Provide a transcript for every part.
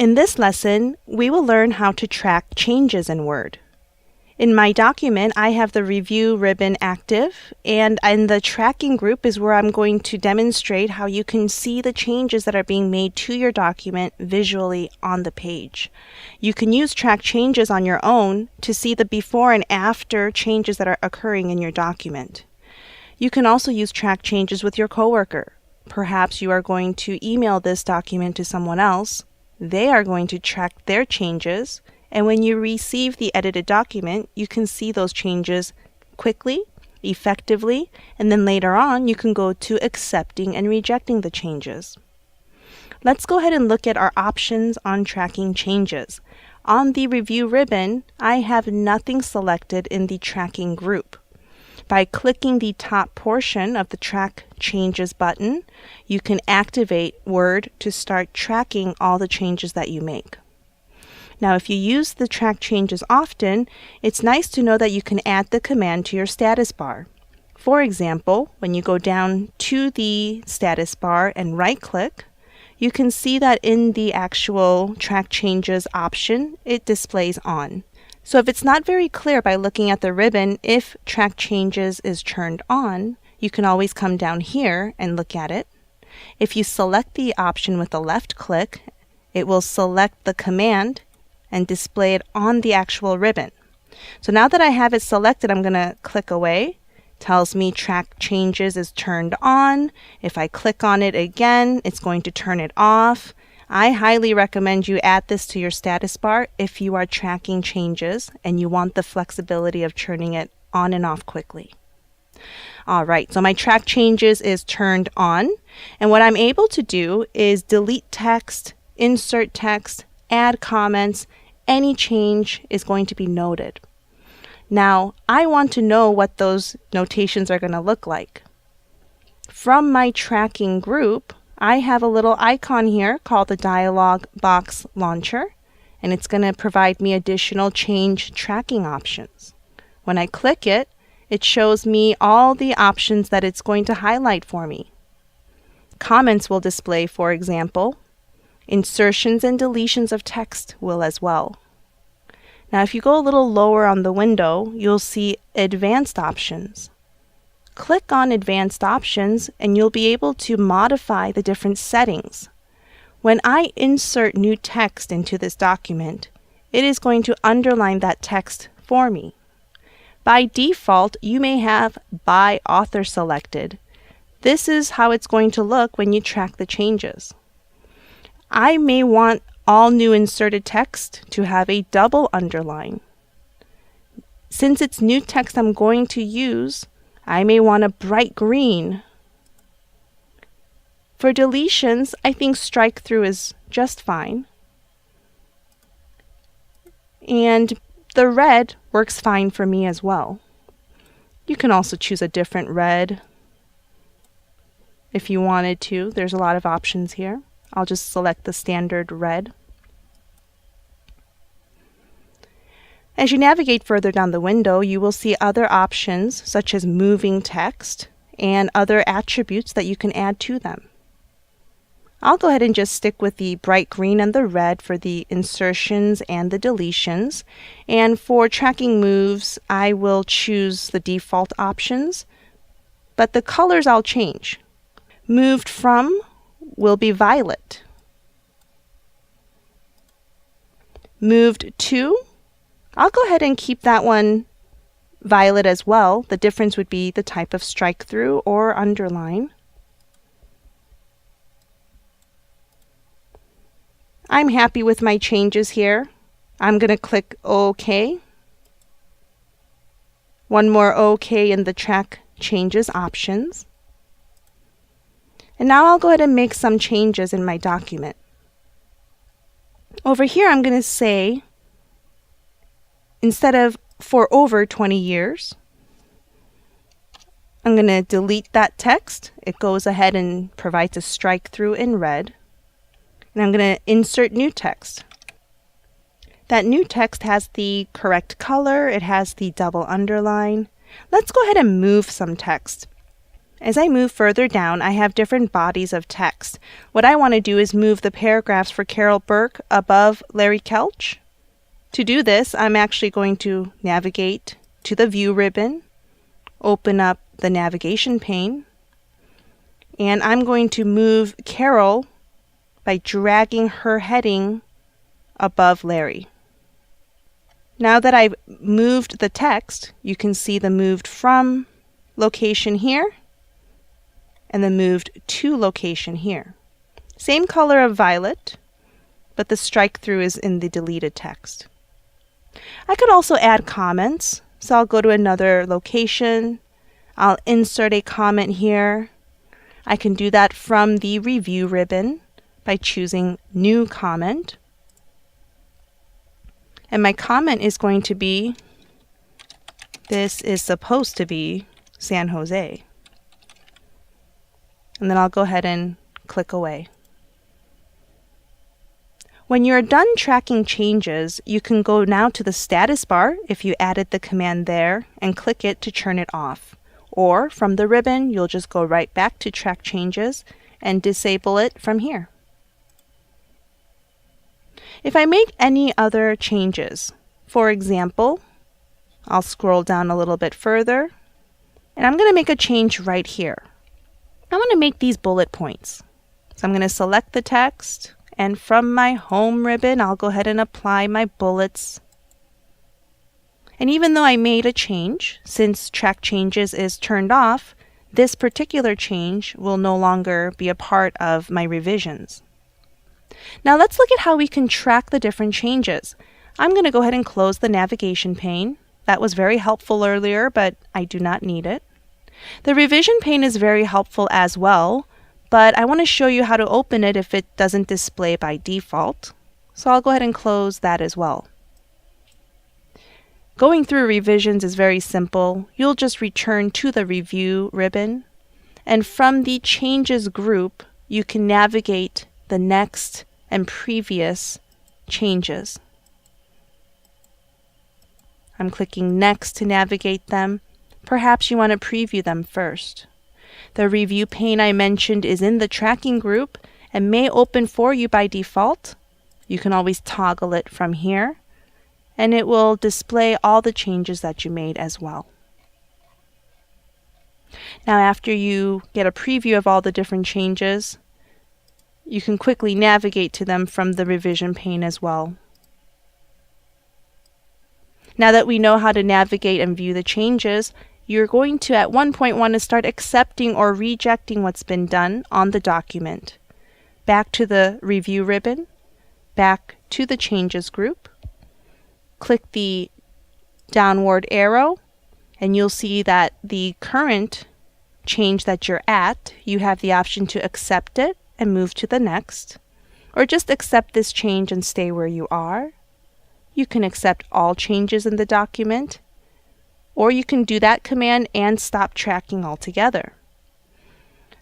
In this lesson, we will learn how to track changes in Word. In my document, I have the review ribbon active, and in the tracking group is where I'm going to demonstrate how you can see the changes that are being made to your document visually on the page. You can use track changes on your own to see the before and after changes that are occurring in your document. You can also use track changes with your coworker. Perhaps you are going to email this document to someone else. They are going to track their changes, and when you receive the edited document, you can see those changes quickly, effectively, and then later on you can go to accepting and rejecting the changes. Let's go ahead and look at our options on tracking changes. On the review ribbon, I have nothing selected in the tracking group. By clicking the top portion of the Track Changes button, you can activate Word to start tracking all the changes that you make. Now, if you use the Track Changes often, it's nice to know that you can add the command to your status bar. For example, when you go down to the status bar and right-click, you can see that in the actual Track Changes option, it displays on. So if it's not very clear by looking at the ribbon if Track Changes is turned on, you can always come down here and look at it. If you select the option with a left click, it will select the command and display it on the actual ribbon. So now that I have it selected, I'm going to click away. Tells me Track Changes is turned on. If I click on it again, it's going to turn it off. I highly recommend you add this to your status bar if you are tracking changes and you want the flexibility of turning it on and off quickly. Alright, so my Track Changes is turned on, and what I'm able to do is delete text, insert text, add comments. Any change is going to be noted. Now, I want to know what those notations are going to look like. From my tracking group, I have a little icon here called the Dialog Box Launcher, and it's going to provide me additional change tracking options. When I click it, it shows me all the options that it's going to highlight for me. Comments will display, for example. Insertions and deletions of text will as well. Now, if you go a little lower on the window, you'll see Advanced Options. Click on Advanced Options and you'll be able to modify the different settings. When I insert new text into this document, it is going to underline that text for me. By default, you may have By Author selected. This is how it's going to look when you track the changes. I may want all new inserted text to have a double underline. Since it's new text I'm going to use, I may want a bright green. For deletions, I think strike through is just fine. And the red works fine for me as well. You can also choose a different red if you wanted to. There's a lot of options here. I'll just select the standard red. As you navigate further down the window, you will see other options such as moving text and other attributes that you can add to them. I'll go ahead and just stick with the bright green and the red for the insertions and the deletions. And for tracking moves, I will choose the default options, but the colors I'll change. Moved from will be violet. Moved to, I'll go ahead and keep that one violet as well. The difference would be the type of strike through or underline. I'm happy with my changes here. I'm going to click OK. One more OK in the Track Changes options. And now I'll go ahead and make some changes in my document. Over here I'm going to say, instead of for over 20 years, I'm going to delete that text. It goes ahead and provides a strike through in red. And I'm going to insert new text. That new text has the correct color. It has the double underline. Let's go ahead and move some text. As I move further down, I have different bodies of text. What I want to do is move the paragraphs for Carol Burke above Larry Kelch. To do this, I'm actually going to navigate to the View ribbon, open up the navigation pane, and I'm going to move Carol by dragging her heading above Larry. Now that I've moved the text, you can see the moved from location here and the moved to location here. Same color of violet, but the strike through is in the deleted text. I could also add comments, so I'll go to another location. I'll insert a comment here. I can do that from the Review ribbon by choosing New Comment. And my comment is going to be, "This is supposed to be San Jose." And then I'll go ahead and click away. When you're done tracking changes, you can go now to the status bar if you added the command there and click it to turn it off. Or from the ribbon, you'll just go right back to track changes and disable it from here. If I make any other changes, for example, I'll scroll down a little bit further, and I'm going to make a change right here. I want to make these bullet points. So I'm going to select the text, and from my Home ribbon, I'll go ahead and apply my bullets. And even though I made a change, since Track Changes is turned off, this particular change will no longer be a part of my revisions. Now let's look at how we can track the different changes. I'm going to go ahead and close the navigation pane. That was very helpful earlier, but I do not need it. The revision pane is very helpful as well, but I want to show you how to open it if it doesn't display by default. So I'll go ahead and close that as well. Going through revisions is very simple. You'll just return to the Review ribbon, and from the Changes group, you can navigate the next and previous changes. I'm clicking Next to navigate them. Perhaps you want to preview them first. The Review pane I mentioned is in the Tracking group and may open for you by default. You can always toggle it from here, and it will display all the changes that you made as well. Now, after you get a preview of all the different changes, you can quickly navigate to them from the Revision pane as well. Now that we know how to navigate and view the changes, you're going to at one point want to start accepting or rejecting what's been done on the document. Back to the Review ribbon, back to the Changes group, click the downward arrow, and you'll see that the current change that you're at, you have the option to accept it and move to the next, or just accept this change and stay where you are. You can accept all changes in the document, or you can do that command and stop tracking altogether.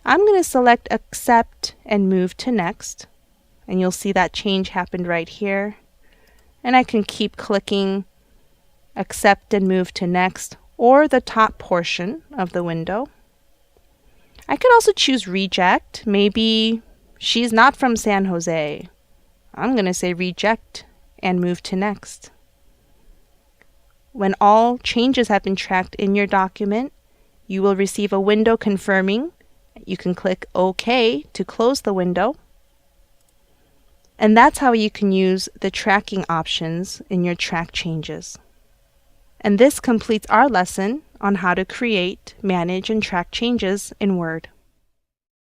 I'm going to select Accept and move to Next, and you'll see that change happened right here. And I can keep clicking Accept and move to Next, or the top portion of the window. I could also choose Reject. Maybe she's not from San Jose. I'm going to say Reject and move to Next. When all changes have been tracked in your document, you will receive a window confirming. You can click OK to close the window. And that's how you can use the tracking options in your track changes. And this completes our lesson on how to create, manage, and track changes in Word.